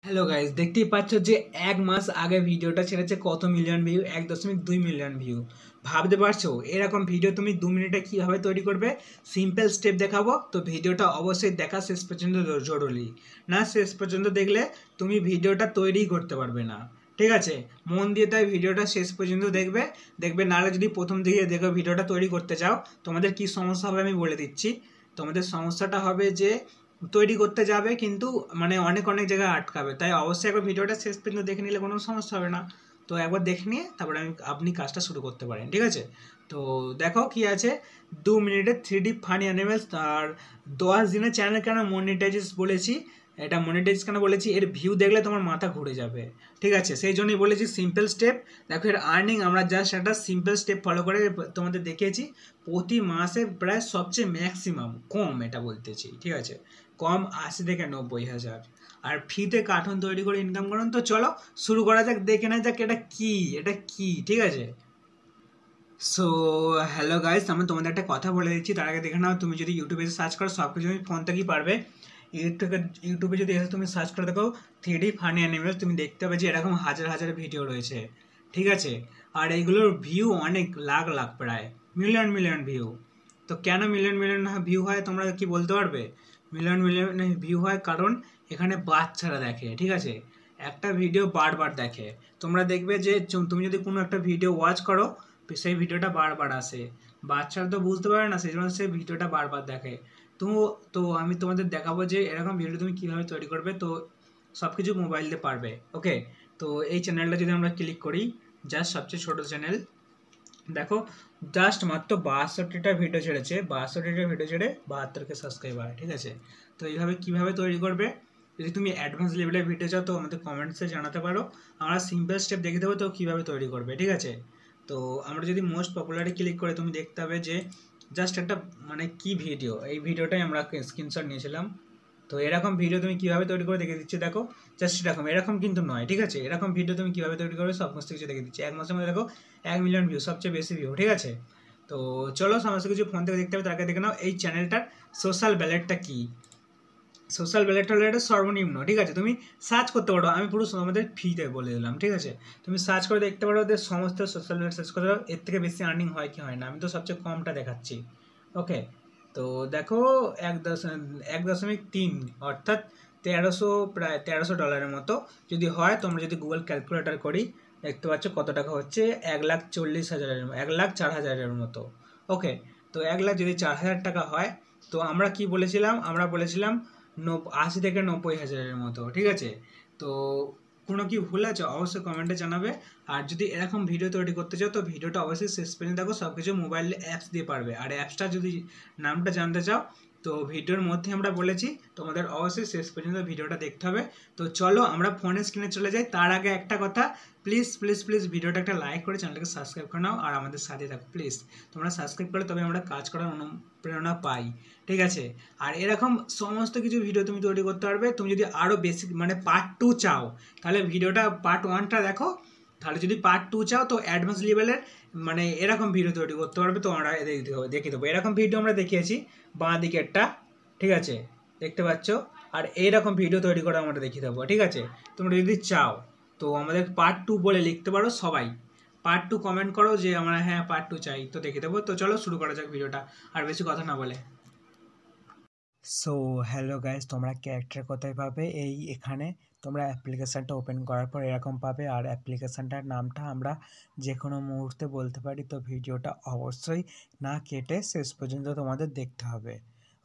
Hello guys, দেখতেই পাচ্ছ যে এক মাস আগে ভিডিওটা ছেড়েছে কত মিলিয়ন ভিউ, 1.2 মিলিয়ন ভিউ। ভাবতে পারছো এরকম ভিডিও তুমি 2 মিনিটে কিভাবে তৈরি করবে? সিম্পল স্টেপ দেখাবো, তো ভিডিওটা অবশ্যই দেখা শেষ পর্যন্ত জরুরি। না শেষ পর্যন্ত দেখলে তুমি ভিডিওটা তৈরিই করতে পারবে না। ঠিক আছে, মন দিয়ে তাই ভিডিওটা শেষ পর্যন্ত দেখবে। নাহলে যদি প্রথম দিকে দেখো ভিডিওটা তৈরি করতে চাও, তোমাদের কি সমস্যা হবে আমি বলে দিচ্ছি। তোমাদের সমস্যাটা হবে যে তৈরি করতে যাবে কিন্তু মানে অনেক অনেক জায়গায় আটকাবে, তাই অবশ্যই একবার ভিডিওটা শেষ পর্যন্ত দেখে নিলে কোনো সমস্যা হবে না। তো একবার দেখে নিয়ে তারপরে আপনি কাজটা শুরু করতে পারেন। ঠিক আছে, তো দেখো কি আছে। 2 মিনিটে 3D ফানি অ্যানিমেলস আর 10 দিনের চ্যানেল কেন মনিটাইজ বলেছি, এটা মনিটাইজ কেন বলেছি, এর ভিউ দেখলে তোমার মাথা ঘুরে যাবে। ঠিক আছে, সেই জন্যই বলেছি সিম্পল স্টেপ। দেখো এর আর্নিং আমরা জাস্ট একটা সিম্পল স্টেপ ফলো করে তোমাদের দেখিয়েছি। প্রতি মাসে প্রায় সবচেয়ে ম্যাক্সিমাম কম এটা বলতেছি, ঠিক আছে, কম 80 থেকে 90 হাজার। আর ফ্রিতে কার্টুন তৈরি করে ইনকাম করুন। তো চলো শুরু করা যাক, দেখে না যাক এটা কি। ঠিক আছে, সো হ্যালো গাইস, আমি তোমাদের একটা কথা বলে দিচ্ছি তার আগে দেখে নাও। তুমি যদি ইউটিউবে সার্চ করো, সব কিছু তুমি ফোন থেকেই পারবে। ইউটিউবে যদি এসে তুমি সার্চ করে দেখো 3D ফানি অ্যানিমেলস, তুমি দেখতে পাবে যে এরকম হাজার হাজার ভিডিও রয়েছে। ঠিক আছে, আর এইগুলোর ভিউ অনেক লাখ লাখ, প্রায় মিলিয়ন মিলিয়ন ভিউ। তো কেন মিলিয়ন মিলিয়ন ভিউ হয় তোমরা কি বলতে পারবে? মিলিয়ন মিলিয়ন ভিউ হয় কারণ এখানে বাচ্চারা দেখে। ঠিক আছে, একটা ভিডিও বারবার দেখে। তোমরা দেখবে যে তুমি যদি কোনো একটা ভিডিও ওয়াচ করো, সেই ভিডিওটা বারবার আসে। বাচ্চারা তো বুঝতে পারে না, সেই জন্য সেই ভিডিওটা বারবার দেখে। তো তো আমি তোমাদের দেখাবো যে এরকম ভিডিও তুমি কীভাবে তৈরি করবে। তো সব কিছু মোবাইল দিয়ে পারবে। ওকে, তো এই চ্যানেলটা যদি আমরা ক্লিক করি, জাস্ট সবচেয়ে ছোটো চ্যানেল, দেখো জাস্ট মাত্র 62টা ভিডিও ছেড়েছে, 62টা ভিডিও ছেড়ে 72কে সাবস্ক্রাইবার। ঠিক আছে, তো এইভাবে কীভাবে তৈরি করবে, যদি তুমি অ্যাডভান্স লেভেলের ভিডিও চাও তো আমাদের কমেন্টসে জানাতে পারো। আমরা সিম্পল স্টেপ দেখে দেবো তো কীভাবে তৈরি করবে। ঠিক আছে, তো আমরা যদি মোস্ট পপুলারে ক্লিক করে তুমি দেখতে হবে যে জাস্ট একটা মানে কি ভিডিও, এই ভিডিওটাই আমরা স্ক্রিনশট নিয়েছিলাম। তো এরকম ভিডিও তুমি কীভাবে তৈরি করে দেখে দিচ্ছি, দেখো জাস্ট এরকম কিন্তু নয়। ঠিক আছে, এরকম ভিডিও তুমি কীভাবে তৈরি করবে সমস্ত কিছু দেখে দিচ্ছি। এক মাসের মধ্যে দেখো 1 মিলিয়ন ভিউ, সবচেয়ে বেশি ভিউ। ঠিক আছে, তো চলো সমস্ত কিছু ফোন থেকে দেখতে হবে, তার আগে দেখে নাও এই চ্যানেলটার সোশ্যাল ব্যালেটটা কী। সোশ্যাল ব্যালেট হলো এটা সর্বনিম্ন। ঠিক আছে, তুমি সার্চ করতে পারো, আমি পুরো আমাদের ফ্রিতে বলে দিলাম। ঠিক আছে, তুমি সার্চ করে দেখতে পারো ওদের সমস্ত সোশ্যাল ব্যালেট সার্চ করে দাও, এর থেকে বেশি আর্নিং হয় কি হয় না। আমি তো সবচেয়ে কমটা দেখাচ্ছি। ওকে, তো দেখো 1.3 অর্থাৎ 1300, প্রায় $1300 মতো যদি হয়। তোমরা যদি গুগল ক্যালকুলেটার করি, দেখতে পাচ্ছ কত টাকা হচ্ছে, 1,40,000, 1,04,000 মতো। ওকে, তো 1,00,000 যদি 4,000 টাকা হয়, তো আমরা কি বলেছিলাম, আমরা বলেছিলাম 80 থেকে 90 হাজারের মতো। ঠিক আছে, তো কোনো কি ভুল আছে অবশ্যই কমেন্টে জানাবে। আর যদি এরকম ভিডিও তৈরি করতে চাও তো ভিডিওটা অবশ্যই শেষ পর্যন্ত দেখো, সব কিছু মোবাইল অ্যাপস দিয়ে পারবে। আর অ্যাপসটা যদি নামটা জানতে চাও তো ভিডিওর মধ্যে আমরা বলেছি, তোমাদের অবশ্যই শেষ পর্যন্ত ভিডিওটা দেখতে হবে। তো চলো আমরা ফোনের স্ক্রিনে চলে যাই। তার আগে একটা কথা, প্লিজ প্লিজ প্লিজ ভিডিওটা একটা লাইক করে চ্যানেলটাকে সাবস্ক্রাইব করে নাও আর আমাদের সাথে থাকো প্লিজ। তোমরা সাবস্ক্রাইব করলে তবে আমরা কাজ করার অনুপ্রেরণা পাই। ঠিক আছে, আর এরকম সমস্ত কিছু ভিডিও তুমি তৈরি করতে পারবে। তুমি যদি আরও বেসিক মানে পার্ট 2 চাও, তাহলে ভিডিওটা পার্ট 1টা দেখো। তাহলে যদি পার্ট 2 চাও তো অ্যাডভান্স লেভেলের মানে এরকম ভিডিও তৈরি করতে পারবে। তো আমরা দেখিয়ে দেবো, এরকম ভিডিও আমরা দেখিয়েছি বাঁ দিকেরটা। ঠিক আছে, দেখতে পাচ্ছ, আর এইরকম ভিডিও তৈরি করে আমরা দেখিয়ে দেবো। ঠিক আছে, তোমরা যদি চাও তো আমাদের পার্ট 2 বলে লিখতে পারো সবাই। পার্ট 2 কমেন্ট করো যে আমরা হ্যাঁ পার্ট 2 চাই, তো দেখিয়ে দেবো। তো চলো শুরু করা যাক ভিডিওটা, আর বেশি কথা না বলে। সো হ্যালো গাইস, তোমরা ক্যারেক্টার কোথায় পাবে? এখানে তোমরা অ্যাপ্লিকেশানটা ওপেন করার পর এরকম পাবে। আর অ্যাপ্লিকেশানটার নামটা আমরা যে কোনো মুহূর্তে বলতে পারি। তো ভিডিওটা অবশ্যই না কেটে শেষ পর্যন্ত তোমাদের দেখতে হবে।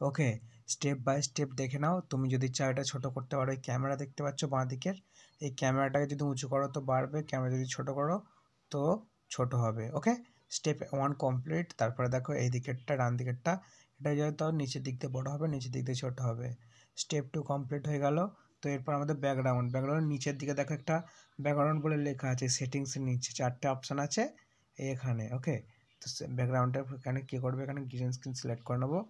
ওকে, স্টেপ বাই স্টেপ দেখে নাও। তুমি যদি চাও এটা ছোটো করতে পারো, এই ক্যামেরা দেখতে পাচ্ছ বাঁ দিকের, এই ক্যামেরাটাকে যদি উঁচু করো তো বাড়বে, ক্যামেরা যদি ছোটো করো তো ছোটো হবে। ওকে, স্টেপ 1 কমপ্লিট। তারপরে দেখো এই দিকেরটা, ডান দিকেরটা, এটা যেহেতু নিচের দিক দিয়ে বড়ো হবে, নিচের দিক দিয়ে ছোটো হবে। স্টেপ 2 কমপ্লিট হয়ে গেল। তো এরপর আমাদের ব্যাকগ্রাউন্ড নিচের দিকে দেখো একটা ব্যাকগ্রাউন্ড বলে লেখা আছে, সেটিংসের নিচে 4টে অপশান আছে এখানে। ওকে, তো ব্যাকগ্রাউন্ডটা এখানে কী করবে, এখানে গ্রিন স্ক্রিন সিলেক্ট করে নেবো।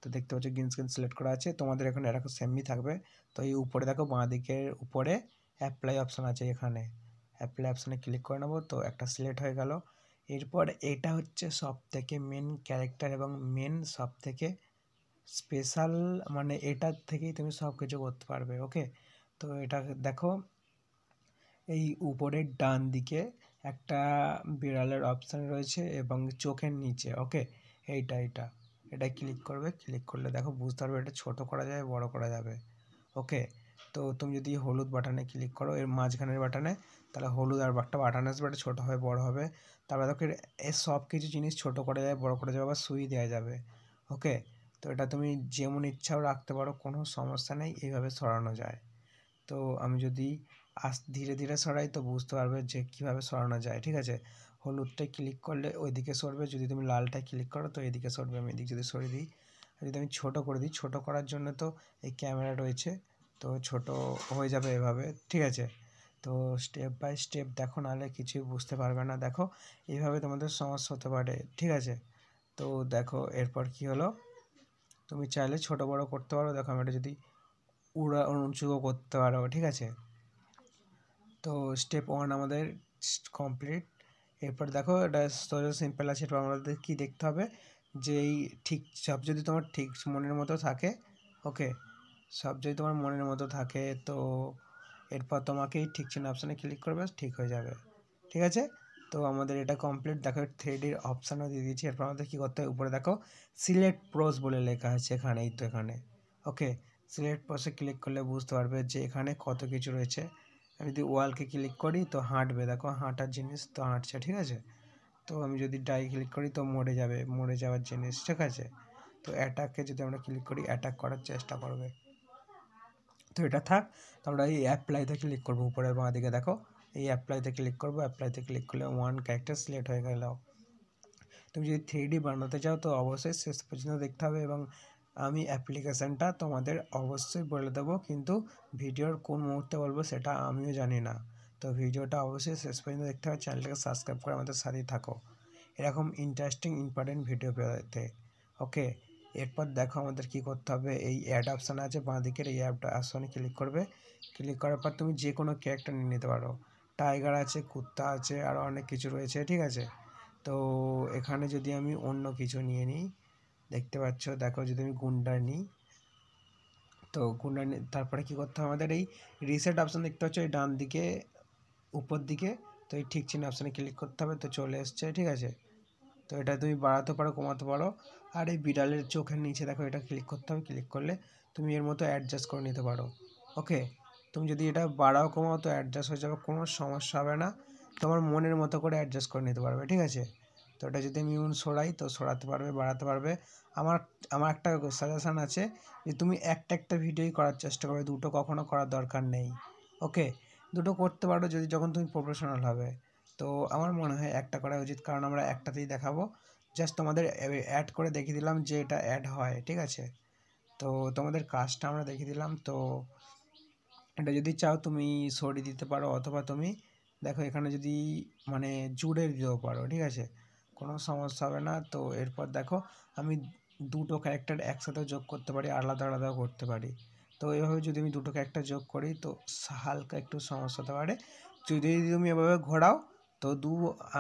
তো দেখতে পাচ্ছি গ্রিন স্ক্রিন সিলেক্ট করা আছে, তোমাদের এখানে এরকম সেমই থাকবে। তো এই উপরে দেখো বাঁ দিকের উপরে অ্যাপ্লাই অপশান আছে, এখানে অ্যাপ্লাই অপশানে ক্লিক করে নেবো। তো একটা সিলেক্ট হয়ে গেল। এরপর এটা হচ্ছে সব থেকে মেন ক্যারেক্টার এবং মেন সব থেকে স্পেশাল, মানে এটার থেকেই তুমি সব কিছু করতে পারবে। ওকে, তো এটা দেখো এই উপরের ডান দিকে একটা বিড়ালের অপশান রয়েছে এবং চোখের নিচে, ওকে, এটা ক্লিক করবে। ক্লিক করলে দেখো বুঝতে পারবে এটা ছোট করা যাবে, বড় করা যাবে, ওকে। তো তুমি যদি হলুদ বাটনে ক্লিক করো এর মাঝখানের বাটনে, তাহলে হলুদ আর একটা বাটন আসবে, এটা ছোটো হবে, বড় হবে। তারপরে দেখো এর সব কিছু জিনিস ছোটো করা যাবে, বড় করা যাবে, আবার সুই দেওয়া যাবে, ওকে। তো এটা তুমি যেমন ইচ্ছাও রাখতে পারো, কোনো সমস্যা নেই, এইভাবে সরানো যায়। তো আমি যদি ধীরে ধীরে সরাই তো বুঝতে পারবে যে কীভাবে সরানো যায়, ঠিক আছে। হলুদটায় ক্লিক করলে ওইদিকে সরবে, যদি তুমি লালটায় ক্লিক করো তো এদিকে সরবে। আমি এদিক যদি সরিয়ে দিই, যদি আমি ছোটো করে দিই, ছোটো করার জন্য তো এই ক্যামেরা রয়েছে, তো ছোট হয়ে যাবে এভাবে, ঠিক আছে। তো স্টেপ বাই স্টেপ দেখো, নাহলে কিছুই বুঝতে পারবে না। দেখো এইভাবে তোমাদের সমস্যা হতে পারে, ঠিক আছে। তো দেখো এরপর কি হলো, তুমি চাইলে ছোট বড় করতে পারো। দেখো আমি এটা যদি উঁচুও করতে পারো, ঠিক আছে। তো স্টেপ 1 আমাদের কমপ্লিট। এরপর দেখো এটা সিম্পল আছে। এরপর আমাদের কি দেখতে হবে যে এই ঠিক সব যদি তোমার ঠিক মনের মতো থাকে, ওকে, সব যদি তোমার মনের মতো থাকে তো এরপর তোমাকে এই ঠিক চিহ্ন অপশানে ক্লিক করবে, ঠিক হয়ে যাবে, ঠিক আছে। তো আমাদের এটা কমপ্লিট। দেখো 3Dর অপশানও দিয়ে দিয়েছি। এরপর আমাদের কী করতে হবে, উপরে দেখো সিলেক্ট প্রোস বলে লেখা আছে এখানে, এই তো এখানে, ওকে। সিলেক্ট প্রোসে ক্লিক করলে বুঝতে পারবে যে এখানে কত কিছু রয়েছে। আমি যদি ওয়ালকে ক্লিক করি তো হাঁটবে, দেখো হাঁটার জিনিস তো হাঁটছে, ঠিক আছে। তো আমি যদি ডাই ক্লিক করি তো মরে যাবে, মরে যাওয়ার জিনিস, ঠিক আছে। তো অ্যাটাককে যদি আমরা ক্লিক করি অ্যাটাক করার চেষ্টা করবে। তো এটা থাক। তো আমরা এই অ্যাপ্লাইতে ক্লিক করবো, উপরের বাঁ দিকে দেখো এই অ্যাপ্লাইতে ক্লিক করবো। অ্যাপ্লাইতে ক্লিক করলে 1 ক্যারেক্টার সিলেক্ট হয়ে গেল। তুমি যদি 3D বানাতে চাও তো অবশ্যই শেষ পর্যন্ত দেখতে হবে, এবং আমি অ্যাপ্লিকেশানটা তোমাদের অবশ্যই বলে দেবো, কিন্তু ভিডিওর কোন মুহূর্তে বলবো সেটা আমিও জানি না। তো ভিডিওটা অবশ্যই শেষ পর্যন্ত দেখতে হবে, চ্যানেলটাকে সাবস্ক্রাইব করে আমাদের সাথেই থাকো এরকম ইন্টারেস্টিং ইম্পর্টেন্ট ভিডিও পেতে, ওকে। এরপর দেখো আমাদের কি করতে হবে, এই অ্যাড অপশান আছে বাঁ দিকের, এই অ্যাপটা অপশানে ক্লিক করবে। ক্লিক করার পর তুমি যে কোনো ক্যারেক্টার নিয়ে নিতে পারো, টাইগার আছে, কুত্তা আছে, আরও অনেক কিছু রয়েছে, ঠিক আছে। তো এখানে যদি আমি অন্য কিছু নিয়ে নিই, দেখতে পাচ্ছ, দেখো যদি আমি গুন্ডার নিই তো গুন্ডার তারপরে কি করতে হবে, আমাদের এই রিসেট অপশান দেখতে পাচ্ছ এই ডান দিকে উপর দিকে, তো এই ঠিক চিহ্ন অপশানে ক্লিক করতে হবে, তো চলে এসছে, ঠিক আছে। তো এটা তুমি বাড়াতে পারো, কমাতে পারো। আর এই বিড়ালের চোখের নিচে দেখো এটা ক্লিক করতে হবে, ক্লিক করলে তুমি এর মতো অ্যাডজাস্ট করে নিতে পারো, ওকে। তুমি যদি এটা বাড়াও কমাও তো অ্যাডজাস্ট হয়ে যাবে, কোনো সমস্যা হবে না, তোমার মনের মতো করে অ্যাডজাস্ট করে নিতে পারবে, ঠিক আছে। তো এটা যদি আমি সরাই তো সরাতে পারবে, বাড়াতে পারবে। আমার আমার একটা সাজেশান আছে যে তুমি একটা ভিডিওই করার চেষ্টা করবে, দুটো কখনো করার দরকার নেই, ওকে। দুটো করতে পারো যদি যখন তুমি প্রফেশনাল হবে। তো আমার মনে হয় একটা করা উচিত, কারণ আমরা একটাতেই দেখাবো, জাস্ট তোমাদের অ্যাড করে দেখিয়ে দিলাম যে এটা অ্যাড হয়, ঠিক আছে। তো তোমাদের কাজটা আমরা দেখিয়ে দিলাম। তো এটা যদি চাও তুমি সরিয়ে দিতে পারো, অথবা তুমি দেখো এখানে যদি মানে জুড়ে দিতেও পারো, ঠিক আছে, কোনো সমস্যা হবে না। তো এরপর দেখো আমি দুটো ক্যারেক্টার একসাথে যোগ করতে পারি, আলাদা আলাদাও করতে পারি। তো এভাবে যদি আমি দুটো ক্যারেক্টার যোগ করি তো হালকা একটু সমস্যা হতে পারে। যদি তুমি এভাবে ঘোরাও তো দু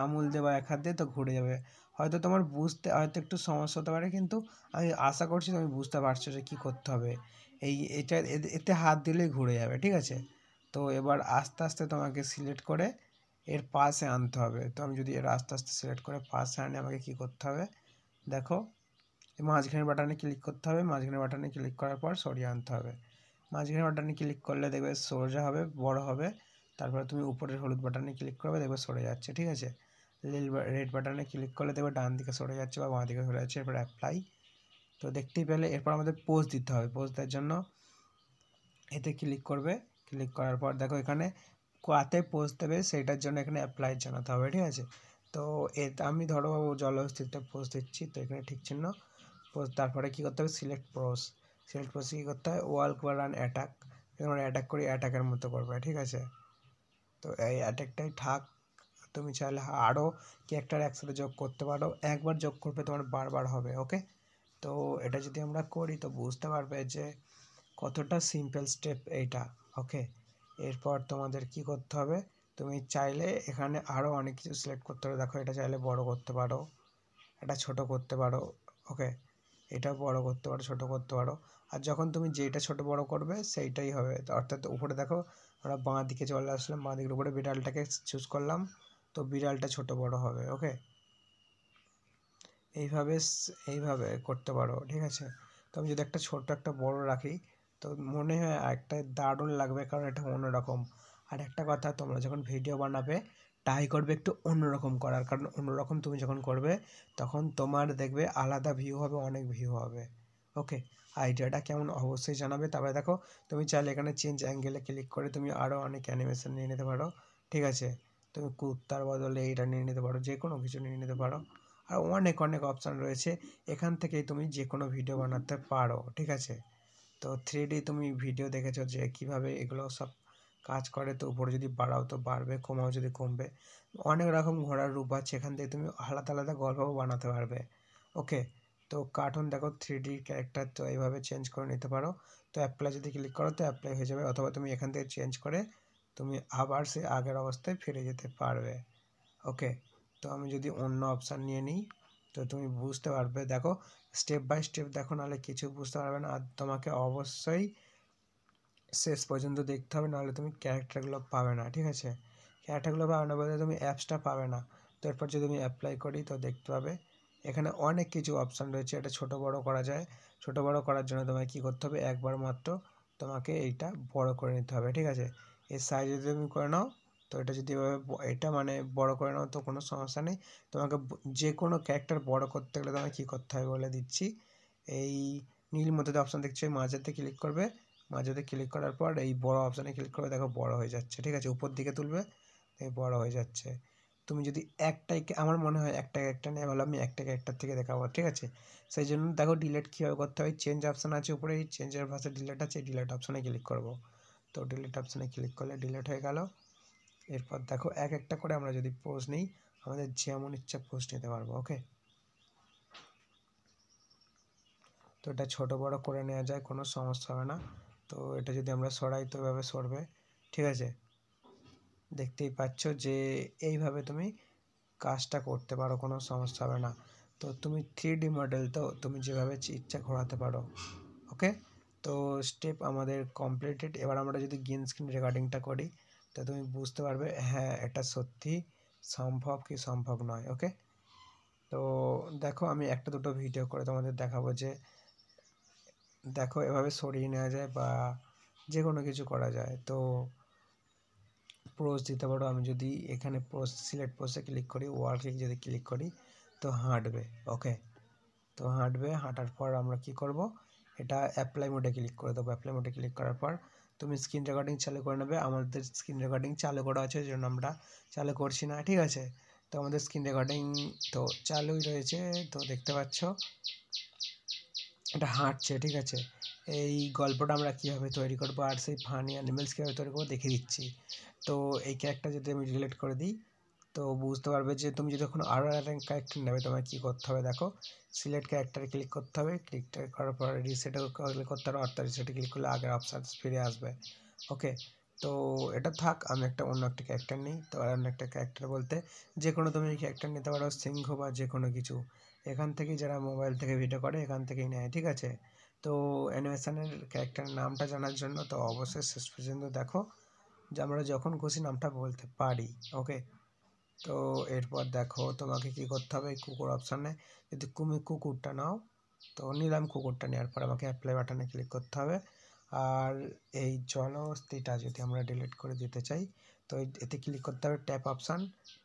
আঙুল দিয়ে বা এক হাত দিয়ে তো ঘুরে যাবে, হয়তো তোমার বুঝতে হয়তো একটু সমস্যা হতে পারে, কিন্তু আমি আশা করছি তুমি বুঝতে পারছো যে কী করতে হবে। এটা এতে হাত দিলেই ঘুরে যাবে, ঠিক আছে। তো এবার আস্তে আস্তে তোমাকে সিলেক্ট করে এর পাশে আনতে হবে। তো আমি যদি এর আস্তে আস্তে সিলেক্ট করে পাশে আনি, আমাকে কী করতে হবে দেখো, মাঝখানের বাটনে ক্লিক করতে হবে। মাঝখানের বাটনে ক্লিক করার পর সরিয়ে আনতে হবে। মাঝখানের বাটনে ক্লিক করলে দেখবে সোজা হবে, বড় হবে। তারপরে তুমি উপরের হলুদ বাটনে ক্লিক করবে, দেখবে সরে যাচ্ছে, ঠিক আছে। রেড বাটনে ক্লিক করলে দেখবে ডান দিকে সরে যাচ্ছে বা বাঁ দিকে সরে যাচ্ছে। এরপর অ্যাপ্লাই, তো দেখতেই পেলে। এরপর আমাদের পোজ দিতে হবে। পোজ দেওয়ার জন্য এতে ক্লিক করবে। ক্লিক করার পর দেখো এখানে কাতে পোজ দেবে সেইটার জন্য এখানে অ্যাপ্লাই জানাতে হবে, ঠিক আছে। তো আমি ধরো জলস্থিতিতে পোজ দিচ্ছি, তো এখানে ঠিক চিহ্ন পোজ। তারপরে কী করতে হবে, সিলেক্ট প্রোস কী করতে হয়, ওয়াল রান অ্যাটাক, আমরা অ্যাটাক করি, অ্যাটাকের মতো করবে, ঠিক আছে। তো এই অ্যাটাকটাই থাক। তুমি চাইলে আরও ক্যারেক্টার একসাথে যোগ করতে পারো, একবার যোগ করবে তোমার বারবার হবে, ওকে। তো এটা যদি আমরা করি তো বুঝতে পারবে যে কতটা সিম্পল স্টেপ এইটা, ওকে। এরপর তোমাদের কি করতে হবে, তুমি চাইলে এখানে আরও অনেক কিছু সিলেক্ট করতে হবে। দেখো এটা চাইলে বড় করতে পারো, এটা ছোট করতে পারো, ওকে। এটা বড় করতে পারো, ছোট করতে পারো। আর যখন তুমি যেটা ছোট বড় করবে সেইটাই হবে। অর্থাৎ উপরে দেখো আমরা বাঁ দিকে চলে আসলাম, বাঁ দিকের উপরে বিড়ালটাকে চুজ করলাম, তো বিড়ালটা ছোট বড় হবে। ওকে, এইভাবে করতে পারো, ঠিক আছে। তো আমি যদি একটা ছোট একটা বড় রাখি, তো মনে হয় একটা দারুণ লাগবে, কারণ এটা অন্যরকম। আর একটা কথা, তোমরা যখন ভিডিও বানাবে ট্রাই করবে একটু অন্যরকম করার, কারণ অন্যরকম তুমি যখন করবে তখন তোমার দেখবে আলাদা ভিউ হবে, অনেক ভিউ হবে। ওকে, আইডিয়াটা কেমন অবশ্যই জানাবে। তারপরে দেখো তুমি চাইলে এখানে চেঞ্জ অ্যাঙ্গেলে ক্লিক করে তুমি আরও অনেক অ্যানিমেশন নিয়ে নিতে পারো, ঠিক আছে। তুমি কুত্তার বদলে এইটা নিয়ে নিতে পারো, যে কোনো কিছু নিয়ে নিতে পারো। আর অনেক অনেক অপশান রয়েছে, এখান থেকেই তুমি যে কোনো ভিডিও বানাতে পারো, ঠিক আছে। তো 3D তুমি ভিডিও দেখেছো যে কীভাবে এগুলো সব কাজ করে। তো উপরে যদি বাড়াও তো বাড়বে, কমাও যদি কমবে। অনেক রকম ঘোরার রূপ আছে, এখান থেকে তুমি আলাদা আলাদা গল্পও বানাতে পারবে। ওকে, তো কার্টুন দেখো 3D ক্যারেক্টার তো এইভাবে চেঞ্জ করে নিতে পারো। তো অ্যাপ্লাই যদি ক্লিক করো তো অ্যাপ্লাই হয়ে যাবে, অথবা তুমি এখান থেকে চেঞ্জ করে তুমি আবার সে আগের অবস্থায় ফিরে যেতে পারবে। ওকে, তো আমি যদি অন্য অপশান নিয়ে নিই তো তুমি বুঝতে পারবে। দেখো স্টেপ বাই স্টেপ দেখো, নাহলে কিছু বুঝতে পারবে না। আর তোমাকে অবশ্যই শেষ পর্যন্ত দেখতে হবে, নাহলে তুমি ক্যারেক্টারগুলো পাবে না, ঠিক আছে। ক্যারেক্টারগুলো পাবে না বলতে তুমি অ্যাপসটা পাবে না। তো এরপর যদি আমি অ্যাপ্লাই করি তো দেখতে পাবে এখানে অনেক কিছু অপশান রয়েছে। এটা ছোট বড় করা যায়। ছোট বড় করার জন্য তোমাকে কী করতে হবে, একবার মাত্র তোমাকে এইটা বড় করে নিতে হবে, ঠিক আছে। এর সাইজ যদি তুমি করে নাও, তো এটা যদি এভাবে এটা মানে বড় করে নাও তো কোনো সমস্যা নেই। তোমাকে যে কোনো ক্যারেক্টার বড় করতে গেলে তোমাকে কী করতে হবে বলে দিচ্ছি। এই নীল মধ্যে অপশান দেখছো, এই মাঝেতে ক্লিক করবে। মাঝেতে ক্লিক করার পর এই বড় অপশানে ক্লিক করবে, দেখো বড় হয়ে যাচ্ছে, ঠিক আছে। উপর দিকে তুলবে, এই বড় হয়ে যাচ্ছে। তুমি যদি একটাই, আমার মনে হয় একটা নিয়ে ভালো, আমি একটা ক্যারেক্টার থেকে দেখাবো, ঠিক আছে। সেই জন্য দেখো ডিলিট কীভাবে করতে হয়, চেঞ্জ অপশান আছে উপরে, এই চেঞ্জের পাশে ডিলিট আছে, ডিলিট অপশানে ক্লিক করবো। তো ডিলিট অপশানে ক্লিক করলে ডিলিট হয়ে গেল। এরপর দেখো এক একটা করে আমরা যদি পোজ নিই, আমাদের যেমন ইচ্ছা পোজ নিতে পারবো। ওকে, তো এটা ছোট বড় করে নেওয়া যায়, কোনো সমস্যা হবে না। তো এটা যদি আমরা সরাই তো এভাবে সরবে, ঠিক আছে। দেখতেই পাচ্ছ যে এইভাবে তুমি কাজটা করতে পারো, কোনো সমস্যা হবে না। তো তুমি 3D মডেল তো তুমি যেভাবে ইচ্ছা ঘোরাতে পারো। ওকে, তো স্টেপ আমাদের কমপ্লিটেড। এবার আমরা যদি গ্রিন স্ক্রিন রেকর্ডিংটা করি তো তুমি বুঝতে পারবে হ্যাঁ এটা সত্যি সম্ভব কি সম্ভব নয়। ওকে, তো দেখো আমি একটা দুটো ভিডিও করে তোমাদের দেখাবো যে দেখো এভাবে সরিয়ে নেওয়া যায় বা যে কোনো কিছু করা যায়। তো পোজ দিতে পারো। আমি যদি এখানে পোজ সিলেক্ট পোজে ক্লিক করি, ওয়ার্কে যদি ক্লিক করি তো হাঁটবে। ওকে, তো হাঁটবে, হাঁটার পর আমরা কি করব, এটা অ্যাপ্লাই মোডে ক্লিক করে দেবো। অ্যাপ্লাই মোডে ক্লিক করার পর তুমি স্ক্রিন রেকর্ডিং চালু করে নেবে। আমাদের স্ক্রিন রেকর্ডিং চালু করা আছে, এই জন্য আমরা চালু করছি না, ঠিক আছে। তো আমাদের স্ক্রিন রেকর্ডিং তো চালুই রয়েছে, তো দেখতে পাচ্ছ এটা হাঁটছে, ঠিক আছে। এই গল্পটা আমরা কীভাবে তৈরি করবো আর সেই ফানি অ্যানিমেলস কীভাবে তৈরি করবো দেখিয়ে দিচ্ছি। তো এই ক্যারেক্টার যদি আমি ডিলিট করে দিই তো বুঝতে পারবে যে তুমি যদি এখন আরও একটা ক্যারেক্টার নেবে তোমায় কী করতে হবে। দেখো সিলেক্ট ক্যারেক্টারে ক্লিক করতে হবে, ক্লিকটা করার পর রিসেটে ক্লিক করতে হবে, অর্থাৎ রিসেটে ক্লিক করলে আগের অপশান ফিরে আসবে। ওকে, তো এটা থাক, আমি অন্য একটা ক্যারেক্টার নিই। তো অন্য একটা ক্যারেক্টার বলতে যে কোনো তুমি ক্যারেক্টার নিতে পারো, সিংহ বা যে কোনো কিছু। এখান থেকেই যারা মোবাইল থেকে ভিডিও করে এখান থেকেই নেয়, ঠিক আছে। তো অ্যানিমেশনের ক্যারেক্টারের নামটা জানার জন্য তো অবশ্যই শেষ পর্যন্ত দেখো, যে আমরা যখন খুশি নামটা বলতে পারি। ওকে, তো এরপর দেখো তোমাকে কি করতে হবে, এই কুকুর অপশানে যদি তুমি কুকুরটা নাও তো নিলাম, কুকুরটা নেওয়ার পর আমাকে অ্যাপ্লাই বাটনে ক্লিক করতে হবে। আর এই জলহস্তিটা যদি আমরা ডিলিট করে দিতে চাই তো এতে ক্লিক করতে হবে ট্যাপ অপশান।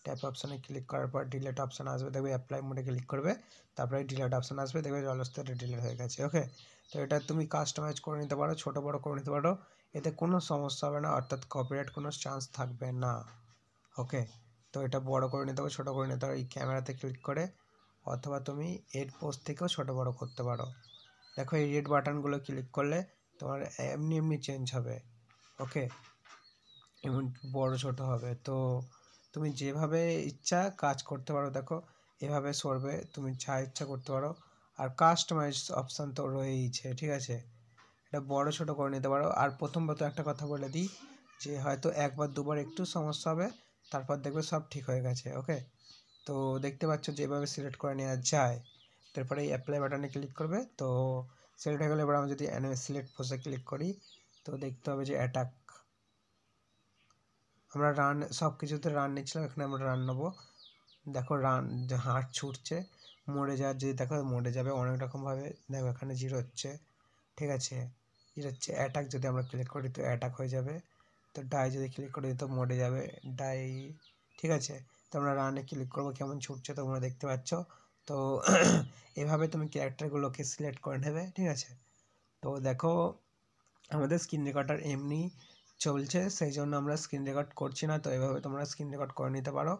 ট্যাপ অপশানে ক্লিক করার পর ডিলিট অপশান আসবে, দেখবে অ্যাপ্লাই মোডে ক্লিক করবে, তারপরে ডিলিট অপশান আসবে, দেখবে জলহস্তিটা ডিলিট হয়ে গেছে। ওকে, তো এটা তুমি কাস্টমাইজ করে নিতে পারো, ছোটো বড়ো করে নিতে পারো, এতে কোনো সমস্যা হবে না, অর্থাৎ কপিরাইট কোনো চান্স থাকবে না। ওকে, তো এটা বড় করে নিতে হবে, ছোটো করে নিতে হবে এই ক্যামেরাতে ক্লিক করে, অথবা তুমি এর পোস্ট থেকেও ছোটো বড়ো করতে পারো। দেখো এই রেড বাটনগুলো ক্লিক করলে তোমার এমনি এমনি চেঞ্জ হবে। ওকে, এমন বড় ছোট হবে, তো তুমি যেভাবে ইচ্ছা কাজ করতে পারো। দেখো এভাবে সরবে, তুমি যা ইচ্ছা করতে পারো। আর কাস্টমাইজ অপশান তো রয়েইছে, ঠিক আছে। এটা বড় ছোট করে নিতে পারো। আর প্রথমত একটা কথা বলে দিই যে হয়তো একবার দুবার একটু সমস্যা হবে, তারপর দেখবে সব ঠিক হয়ে গেছে। ওকে, তো দেখতে পাচ্ছ যে এভাবে সিলেক্ট করে নেওয়া যায়। তারপরে এই অ্যাপ্লাই বাটনে ক্লিক করবে, তো সিলেক্ট হয়ে গেলে এবার আমি যদি সিলেক্ট পোজে ক্লিক করি তো দেখতে হবে যে অ্যাটাক, আমরা রান সব কিছুতে রান নিচ্ছিলাম, এখানে আমরা রান নেবো। দেখো রান হার্ট ছুটছে, মরে যাওয়ার যদি দেখো মরে যাবে অনেক রকমভাবে। দেখো এখানে জিরো হচ্ছে, ঠিক আছে, জিরো হচ্ছে। অ্যাটাক যদি আমরা ক্লিক করি তো অ্যাটাক হয়ে যাবে, তো ডাই যদি ক্লিক করি তো মরে যাবে ডাই, ঠিক আছে। তো আমরা রানে ক্লিক করবো, কেমন ছুটছে তোমরা দেখতে পাচ্ছ। তো এভাবে তুমি ক্যারেক্টারগুলোকে সিলেক্ট করে নেবে, ঠিক আছে। তো দেখো আমাদের স্ক্রিন রেকর্ডার এমনি চলছে, সেই জন্য আমরা স্ক্রিন রেকর্ড করছি না। তো এভাবে তোমরা স্ক্রিন রেকর্ড করে নিতে পারো।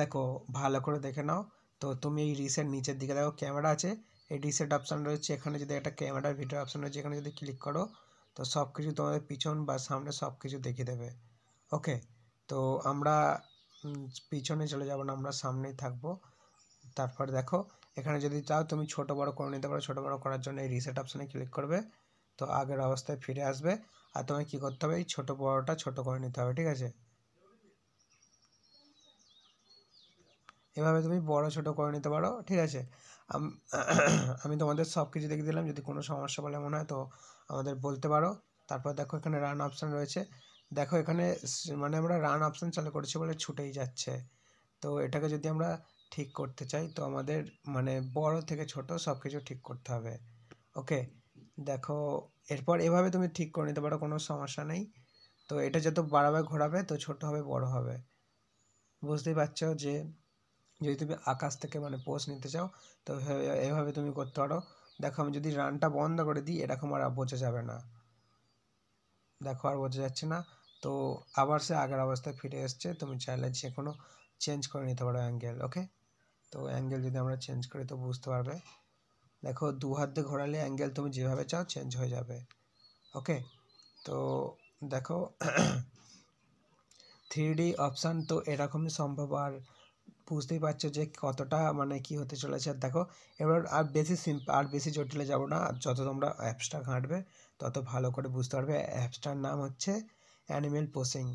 দেখো ভালো করে দেখে নাও। তো তুমি এই রিসেট নিচের দিকে দেখো ক্যামেরা আছে, এই রিসেট অপশান রয়েছে, এখানে যদি একটা ক্যামেরার ভিডিও অপশান রয়েছে, এখানে যদি ক্লিক করো তো সব কিছু তোমাদের পিছন বা সামনে সব কিছু দেখিয়ে দেবে। ওকে, তো আমরা পিছনে চলে যাব না, আমরা সামনেই থাকবো। তারপর দেখো এখানে যদি চাও তুমি ছোট বড় করে নিতে পারো। ছোট বড় করার জন্য এই রিসেট অপশানে ক্লিক করবে, তো আগের অবস্থায় ফিরে আসবে। আর তোমায় কী করতে হবে, এই ছোটো বড়টা ছোট করে নিতে হবে, ঠিক আছে। এভাবে তুমি বড় ছোট করে নিতে পারো, ঠিক আছে। আমি তোমাদের সব কিছু দেখিয়ে দিলাম, যদি কোনো সমস্যা বলে মনে হয় তো আমাদের বলতে পারো। তারপর দেখো এখানে রান অপশান রয়েছে, দেখো এখানে মানে আমরা রান অপশান চালু করেছি বলে ছুটেই যাচ্ছে। তো এটাকে যদি আমরা ঠিক করতে চাই তো আমাদের মানে বড় থেকে ছোট সব কিছু ঠিক করতে হবে। ওকে, দেখো এরপর এভাবে তুমি ঠিক করে নিতে পারো, কোনো সমস্যা নেই। তো এটা যত বাড়াবে ঘোরাবে তো ছোট হবে বড় হবে, বুঝতেই পারছো। যে যদি তুমি আকাশ থেকে মানে পোস্ট নিতে চাও তো এভাবে তুমি করতে পারো। দেখো আমি যদি রানটা বন্ধ করে দিই এরকম আর বোঝা যাবে না, দেখো আর বোঝা যাচ্ছে না। তো আবার সে আগের অবস্থায় ফিরে এসছে, তুমি চাইলে যে কোনো চেঞ্জ করে নিতে পারো অ্যাঙ্গেল। ওকে, তো অ্যাঙ্গেল যদি আমরা চেঞ্জ করি তো বুঝতে পারবে। দেখো দু হাত দিয়ে ঘোরালে অ্যাঙ্গেল তুমি যেভাবে চাও চেঞ্জ হয়ে যাবে। ওকে, তো দেখো 3D অপশান তো এরকমই সম্ভব। আর বুঝতেই পারছো যে কতটা মানে কি হতে চলেছে। আর দেখো এবার আর বেশি আর বেশি জটিলে যাব না, যত তোমরা অ্যাপসটা ঘাঁটবে তত ভালো করে বুঝতে পারবে। অ্যাপসটার নাম হচ্ছে অ্যানিমেল পোসিং।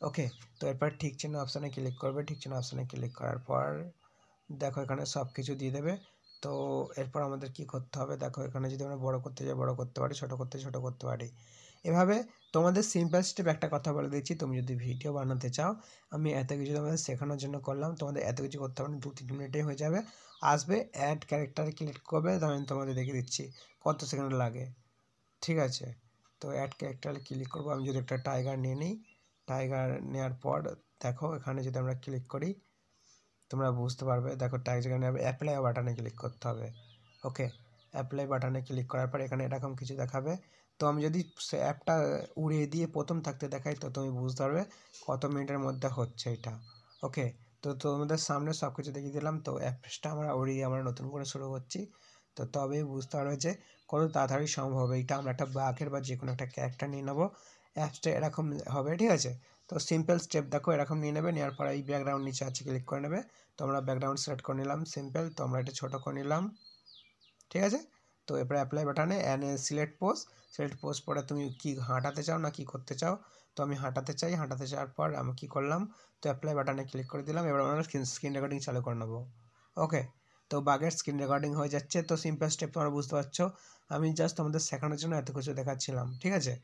ওকে, তো এরপর ঠিক চিহ্ন অপশানে ক্লিক করবে, ঠিক চিহ্ন অপশানে ক্লিক করার পর দেখো এখানে সব কিছু দিয়ে দেবে। তো এরপর আমাদের কি করতে হবে, দেখো এখানে যদি আমরা বড় করতে যাই বড় করতে পারি, ছোট করতে ছোট করতে পারি। এভাবে তোমাদের সিম্পল স্টেপ একটা কথা বলে দিচ্ছি, তুমি যদি ভিডিও বানাতে চাও, আমি এত কিছু তোমাদের শেখানোর জন্য করলাম, তোমাদের এত কিছু করতে হবে না, 2-3 মিনিটেই হয়ে যাবে। আসবে অ্যাড ক্যারেক্টারে ক্লিক করবে, আমি তোমাদের দেখিয়ে দিচ্ছি কত সেকেন্ড লাগে, ঠিক আছে। তো অ্যাড ক্যারেক্টারে ক্লিক করবো, আমি যদি একটা টাইগার নিয়ে নিই, টাইগার নেওয়ার পর দেখো এখানে যদি আমরা ক্লিক করি তোমরা বুঝতে পারবে। দেখো টাইগার নিয়ে অ্যাপ্লাই বাটনে ক্লিক করতে হবে। ওকে, অ্যাপ্লাই বাটনে ক্লিক করার পর এখানে এরকম কিছু দেখাবে। তো আমি যদি অ্যাপটা উড়িয়ে দিয়ে প্রথম থাকতে দেখাই তো তুমি বুঝতে পারবে কত মিনিটের মধ্যে হচ্ছে এটা। ওকে, তো তোমাদের সামনে সব কিছু দেখিয়ে দিলাম। তো অ্যাপসটা আমরা উড়িয়ে আমরা নতুন করে শুরু করছি, তো তবেই বুঝতে পারবে যে কত তাড়াতাড়ি সম্ভব হবে। এটা আমরা একটা বাঘের বা যে কোনো একটা ক্যারেক্টার নিয়ে নেবো, অ্যাপসটা এরকম হবে, ঠিক আছে। তো সিম্পল স্টেপ দেখো এরকম নিয়ে নেবে, নেওয়ার পর এই ব্যাকগ্রাউন্ড নিচে আছে ক্লিক করে নেবে। তো আমরা ব্যাকগ্রাউন্ড সিলেক্ট করে নিলাম সিম্পল, তো আমরা এটা ছোটো করে নিলাম, ঠিক আছে। তো এরপরে অ্যাপ্লাই বাটনে সিলেক্ট পোস্ট পরে তুমি কি হাঁটাতে চাও না কি করতে চাও, তো আমি হাঁটাতে চাই। হাঁটাতে চাওয়ার পর আমি কী করলাম, তো অ্যাপ্লাই বাটনে ক্লিক করে দিলাম। এবার আমরা স্ক্রিন রেকর্ডিং চালু করে নেবো। ওকে, তো বাগের স্ক্রিন রেকর্ডিং হয়ে যাচ্ছে। তো সিম্পল স্টেপ তোমরা বুঝতে পারছো, আমি জাস্ট তোমাদের শেখানোর জন্য এত কিছু দেখাচ্ছিলাম, ঠিক আছে।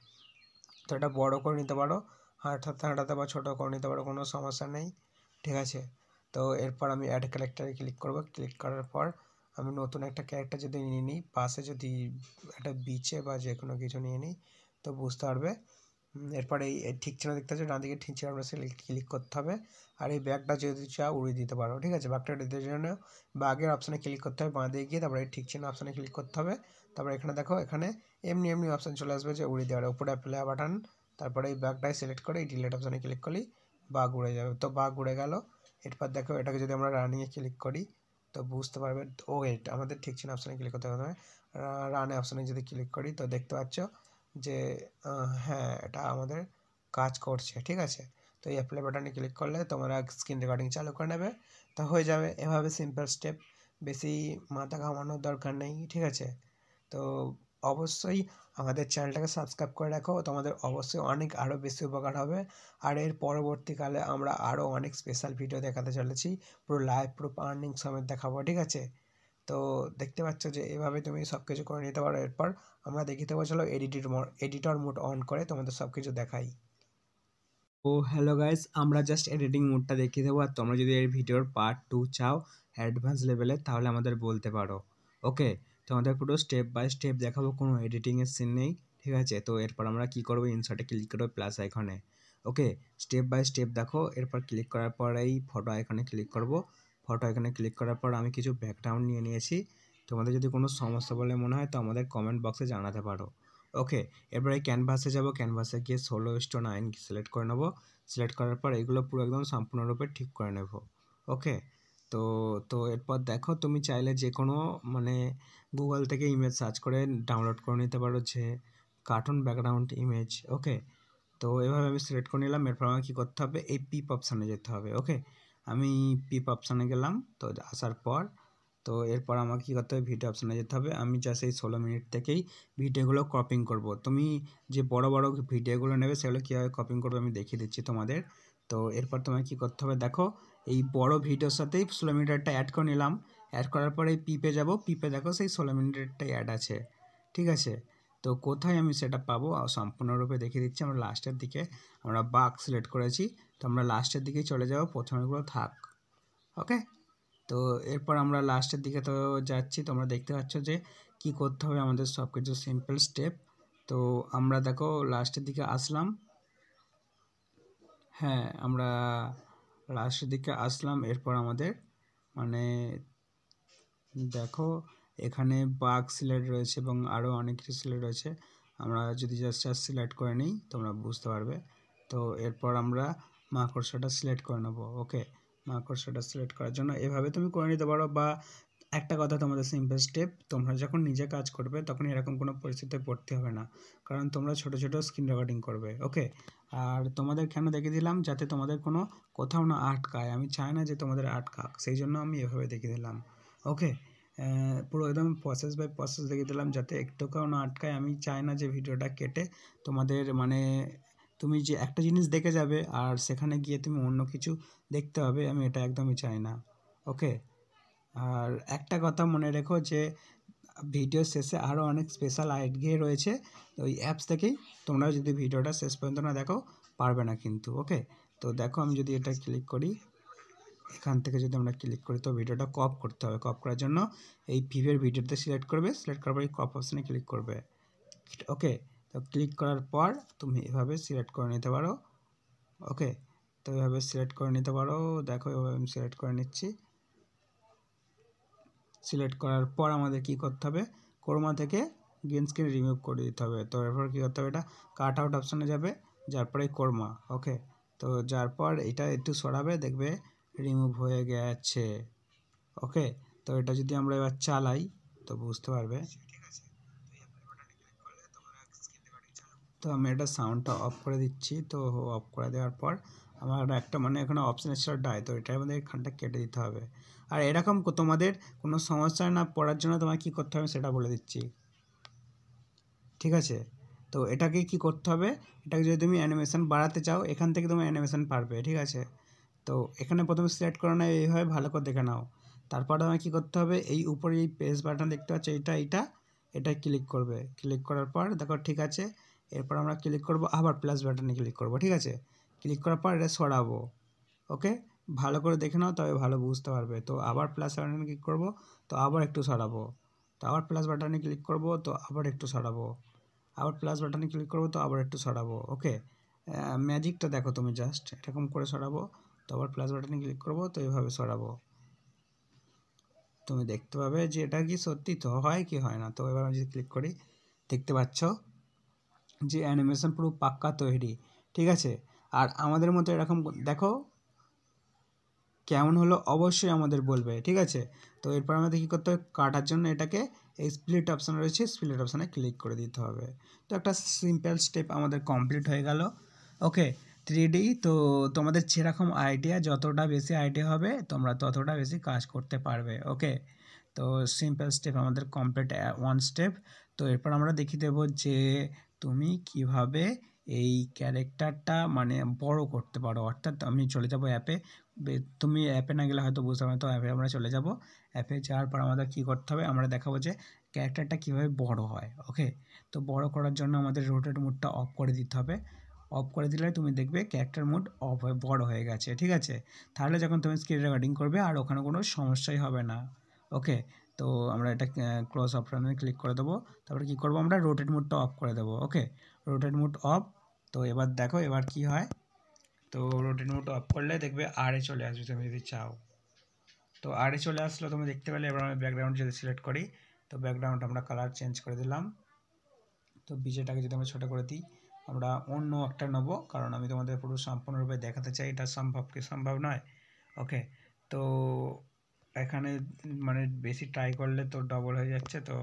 তো এটা বড় করে নিতে পারো, হাঁটাতে হাঁটাতে বা ছোটো করে নিতে পারো, কোনো সমস্যা নেই, ঠিক আছে। তো এরপর আমি অ্যাড ক্যারেক্টারে ক্লিক করব, ক্লিক করার পর আমি নতুন একটা ক্যারেক্টার যদি নিয়ে নিই, পাশে যদি একটা বিচে বা যে কোনো কিছু নিয়ে নিই তো বুঝতে পারবে। এরপরে এই ঠিক চিহ্ন দেখতে পাচ্ছ ডান দিকে ঠিক চিহ্ন আমরা ক্লিক করতে হবে। আর এই ব্যাগটা যদি চাও উড়িয়ে দিতে পারো, ঠিক আছে। ব্যাগটা উড়িয়ে দেওয়ার জন্য ব্যাগের অপশানে ক্লিক করতে হবে, বাঁ দিকে গিয়ে তারপরে এই ঠিক চিহ্ন অপশানে ক্লিক করতে হবে। তারপরে এখানে দেখো এখানে এমনি এমনি অপশান চলে আসবে যে উড়িয়ে দেওয়ার, উপরে অ্যাপ্লাই বাটন, তারপরে এই ব্যাগটাই সিলেক্ট করে এই ডিলিট অপশানে ক্লিক করলেই বাঘ উড়ে যাবে। তো বাঘ উড়ে গেল। এরপর দেখো এটাকে যদি আমরা রানিংয়ে ক্লিক করি তো বুঝতে পারবে। ওয়েট, আমাদের ঠিক চিহ্ন অপশানে ক্লিক করতে হবে, রানে অপশানে যদি ক্লিক করি তো দেখতে পাচ্ছ যে হ্যাঁ এটা আমাদের কাজ করছে, ঠিক আছে। তো এই অ্যাপ্লাই বাটনে ক্লিক করলে তোমরা স্ক্রিন রেকর্ডিং চালু করে নেবে, তো হয়ে যাবে। এভাবে সিম্পল স্টেপ, বেশি মাথা ঘামানোর দরকার নেই, ঠিক আছে। তো অবশ্যই আমাদের চ্যানেলটাকে সাবস্ক্রাইব করে রাখো, তোমাদের অবশ্যই অনেক আরও বেশি উপকার হবে। আর এর পরবর্তীকালে আমরা আরও অনেক স্পেশাল ভিডিও দেখাতে চলেছি, পুরো লাইভ প্রুফ আর্নিং সমেত দেখাবো, ঠিক আছে। তো দেখতে পাচ্ছ যে এভাবে তুমি সব কিছু করে নিতে পারো। এরপর আমরা দেখিয়ে দেবো, চলো এডিটর মোড অন করে তোমাদের সব কিছু দেখাই। ও হ্যালো গাইস, আমরা জাস্ট এডিটিং মোডটা দেখিয়ে দেবো। আর তোমরা যদি এই ভিডিওর পার্ট 2 চাও অ্যাডভান্স লেভেলে, তাহলে আমাদের বলতে পারো। ওকে, তোমাদের পুরো স্টেপ বাই স্টেপ দেখাবো, কোনো এডিটিংয়ের সিন নেই, ঠিক আছে। তো এরপর আমরা কি করবো, ইনসার্টে ক্লিক করবো প্লাস আইকনে। ওকে, স্টেপ বাই স্টেপ দেখো। এরপর ক্লিক করার পর এই ফটো আইকনে ক্লিক করব। ফটো আইকনে ক্লিক করার পর আমি কিছু ব্যাকগ্রাউন্ড নিয়ে নিয়েছি। তোমাদের যদি কোনো সমস্যা বলে মনে হয় তো আমাদের কমেন্ট বক্সে জানাতে পারো। ওকে, এরপরে ক্যানভাসে যাব, ক্যানভাসে গিয়ে 16:9 সিলেক্ট করে নেব। সিলেক্ট করার পর এগুলো পুরো একদম সম্পূর্ণরূপে ঠিক করে নেব। ওকে, তো তো এরপর দেখো, তুমি চাইলে যে কোনো মানে গুগল থেকে ইমেজ সার্চ করে ডাউনলোড করে নিতে পারো, যে কার্টুন ব্যাকগ্রাউন্ড ইমেজ। ওকে, তো এভাবে আমি সিলেক্ট করে নিলাম। এরপর আমাকে কী করতে হবে, এই পিপ অপশানে যেতে হবে। ওকে, আমি পিপ অপশানে গেলাম। তো আসার পর তো এরপর আমাকে কী করতে হবে, ভিডিও অপশানে যেতে হবে। আমি জাস্ট এই 16 মিনিট থেকেই ভিডিওগুলো ক্রপিং করব। তুমি যে বড় বড় ভিডিওগুলো নেবে সেগুলো কীভাবে ক্রপিং করবে আমি দেখিয়ে দিচ্ছি তোমাদের। তো এরপর তোমাকে কী করতে হবে, দেখো এই বড় ভিডিওর সাথেই 16 মিনিটেরটা অ্যাড করে নিলাম। অ্যাড করার পরে এই পিপে যাব, পিপে দেখো সেই 16 মিনিটেরটাই অ্যাড আছে, ঠিক আছে। তো কোথায় আমি সেটা পাবো সম্পূর্ণরূপে দেখিয়ে দিচ্ছি। আমরা লাস্টের দিকে আমরা বাক সিলেক্ট করেছি, তো আমরা লাস্টের দিকেই চলে যাব, প্রথমেগুলো থাক। ওকে, তো এরপর আমরা লাস্টের দিকে তো যাচ্ছি। তোমরা দেখতে পাচ্ছ যে কি করতে হবে আমাদের, সব কিছু সিম্পল স্টেপ। তো আমরা দেখো লাস্টের দিকে আসলাম। হ্যাঁ, আমরা লাস্টের দিকে আসলাম। এরপর আমাদের মানে দেখো এখানে বাঘ সিলেক্ট রয়েছে এবং আরও অনেক কিছু সিলেক্ট রয়েছে। আমরা যদি জাস্ট সিলেক্ট করে নিই তোমরা বুঝতে পারবে। তো এরপর আমরা মাকড়সাটা সিলেক্ট করে নেব। ওকে, মাকড়সাটা সিলেক্ট করার জন্য এভাবে তুমি করে নিতে পারো। বা একটা কথা তোমাদের সিম্পল স্টেপ, তোমরা যখন নিজে কাজ করবে তখন এরকম কোনো পরিস্থিতিতে পড়তে হবে না, কারণ তোমরা ছোট ছোট স্ক্রিন রেকর্ডিং করবে। ওকে, আর তোমাদের কেন দেখিয়ে দিলাম, যাতে তোমাদের কোনো কোথাও না আটকায়। আমি চাই না যে তোমাদের আটকাক, সেই জন্য আমি এভাবে দেখিয়ে দিলাম। ওকে, পুরো একদম প্রসেস বাই প্রসেস দেখিয়ে দিলাম, যাতে একটুখাও না আটকায়। আমি চাই না যে ভিডিওটা কেটে তোমাদের মানে তুমি যে একটা জিনিস দেখে যাবে আর সেখানে গিয়ে তুমি অন্য কিছু দেখতে হবে, আমি এটা একদমই চাই না। ওকে, আর একটা কথা মনে রেখো যে ভিডিও শেষে আরও অনেক স্পেশাল আইডিয়া রয়েছে ওই অ্যাপস থেকেই। তোমরা যদি ভিডিওটা শেষ পর্যন্ত না দেখো পারবে না কিন্তু। ওকে, তো দেখো আমি যদি এটা ক্লিক করি, এখান থেকে যদি আমরা ক্লিক করি তো ভিডিওটা ক্রপ করতে হবে। ক্রপ করার জন্য এই ভিভের ভিডিওতে সিলেক্ট করবে, সিলেক্ট করার পর এই ক্রপ অপশানে ক্লিক করবে। ওকে, তো ক্লিক করার পর তুমি এভাবে সিলেক্ট করে নিতে পারো। ওকে, তো এভাবে সিলেক্ট করে নিতে পারো। দেখো এভাবে আমি সিলেক্ট করে নিচ্ছি। সিলেক্ট করার পর আমাদের কি করতে হবে, ক্রোমা থেকে গ্রিন স্ক্রিন রিমুভ করে দিতে হবে। তো এরপর কী করতে হবে, এটা কাট আউট অপশানে যাবে, যার পরে ক্রোমা। ওকে, তো যার পর এটা একটু সরাবে, দেখবে রিমুভ হয়ে গেছে। ওকে, তো এটা যদি আমরা এবার চালাই তো বুঝতে পারবে। তো আমি এটা সাউন্ডটা অফ করে দিচ্ছি। তো অফ করে দেওয়ার পর আমার একটা মানে এখানে অপশান এসেছিল ডাই, তো এটার মধ্যে এখানটা কেটে দিতে হবে। আর এরকম তোমাদের কোনো সমস্যা না পড়ার জন্য তোমায় কী করতে হবে সেটা বলে দিচ্ছি, ঠিক আছে। তো এটাকে কি করতে হবে, এটাকে যদি তুমি অ্যানিমেশন বাড়াতে চাও এখান থেকে তুমি অ্যানিমেশন পারবে, ঠিক আছে। তো এখানে প্রথমে সিলেক্ট করে নাও, এইভাবে ভালো করে দেখে নাও। তারপর আমাকে কী করতে হবে, এই উপরে এই পেজ বাটন দেখতে পাচ্ছ, এটা ক্লিক করবে। ক্লিক করার পর দেখো ঠিক আছে। এরপর আমরা ক্লিক করব, আবার প্লাস বাটনে ক্লিক করব, ঠিক আছে। ক্লিক করার পর এটা সরাবো। ওকে, ভালো করে দেখে নাও তবে ভালো বুঝতে পারবে। তো আবার প্লাস বাটনে ক্লিক করব, তো আবার একটু সরাবো। তো আবার প্লাস বাটনে ক্লিক করব, তো আবার একটু সরাবো। আবার প্লাস বাটনে ক্লিক করবো, তো আবার একটু সরাবো। ওকে, ম্যাজিকটা দেখো তুমি, জাস্ট এরকম করে সরাবো, তো আবার প্লাস বাটনে ক্লিক করবো, তো এইভাবে সরাবো। তুমি দেখতে পাবে যে এটা কি সত্যি তো হয় কি হয় না। তো এবার আমি যদি ক্লিক করি দেখতে পাচ্ছ যে অ্যানিমেশন পুরো পাক্কা তৈরি, ঠিক আছে। আর আমাদের মতো এরকম দেখো কেমন হলো অবশ্যই আমাদের বলবে, ঠিক আছে। তো এরপর আমাদের কী করতে হবে, কাটার জন্য এটাকে এই স্প্লিট অপশান রয়েছে, স্প্লিট অপশানে ক্লিক করে দিতে হবে। তো একটা সিম্পল স্টেপ আমাদের কমপ্লিট হয়ে গেল। ওকে, 3D। তো তোমাদের যেরকম আইডিয়া, যতটা বেশি আইডিয়া হবে তোমরা ততটা বেশি কাজ করতে পারবে। ওকে, তো সিম্পল স্টেপ আমাদের কমপ্লিট 1 স্টেপ। তো এরপর আমরা দেখিয়ে দেবো যে তুমি কিভাবে এই ক্যারেক্টারটা মানে বড় করতে পারো। অর্থাৎ আমি চলে যাব অ্যাপে, তুমি অ্যাপে না গেলে হয়তো বুঝতে পারবে, তো অ্যাপে আমরা চলে যাব। অ্যাপে যাওয়ার পর আমাদের কী করতে হবে, আমরা দেখাবো যে ক্যারেক্টারটা কীভাবে বড় হয়। ওকে, তো বড় করার জন্য আমাদের রোটেট মোডটা অফ করে দিতে হবে। অফ করে দিলে তুমি দেখবে ক্যারেক্টার মোড অফ হয়ে বড় হয়ে গেছে, ঠিক আছে। তাহলে যখন তুমি স্ক্রিন রেকর্ডিং করবে আর ওখানে কোনো সমস্যাই হবে না। ওকে, তো আমরা এটা ক্লোজ অপশানে ক্লিক করে দেবো। তারপরে কী করবো, আমরা রোটেট মোডটা অফ করে দেবো। ওকে, রোটেট মোড অফ। তো এবার দেখো এবার কি হয়। তো রোটেট মোড অফ করলে দেখবে আরে চলে আসবে তুমি যদি চাও। তো আরে চলে আসলো তুমি দেখতে পেলে। এবার আমি ব্যাকগ্রাউন্ড যদি সিলেক্ট করি, তো ব্যাকগ্রাউন্ড আমরা কালার চেঞ্জ করে দিলাম। তো বিজয়টাকে যদি আমরা ছোটো করে দিই, আমরা অন্য একটা নেবো, কারণ আমি তোমাদের পুরো সম্পূর্ণরূপে দেখাতে চাই, এটা সম্ভব কি সম্ভব নয়। ওকে, তো এখানে মানে বেশি ট্রাই করলে তো ডবল হয়ে যাচ্ছে, তো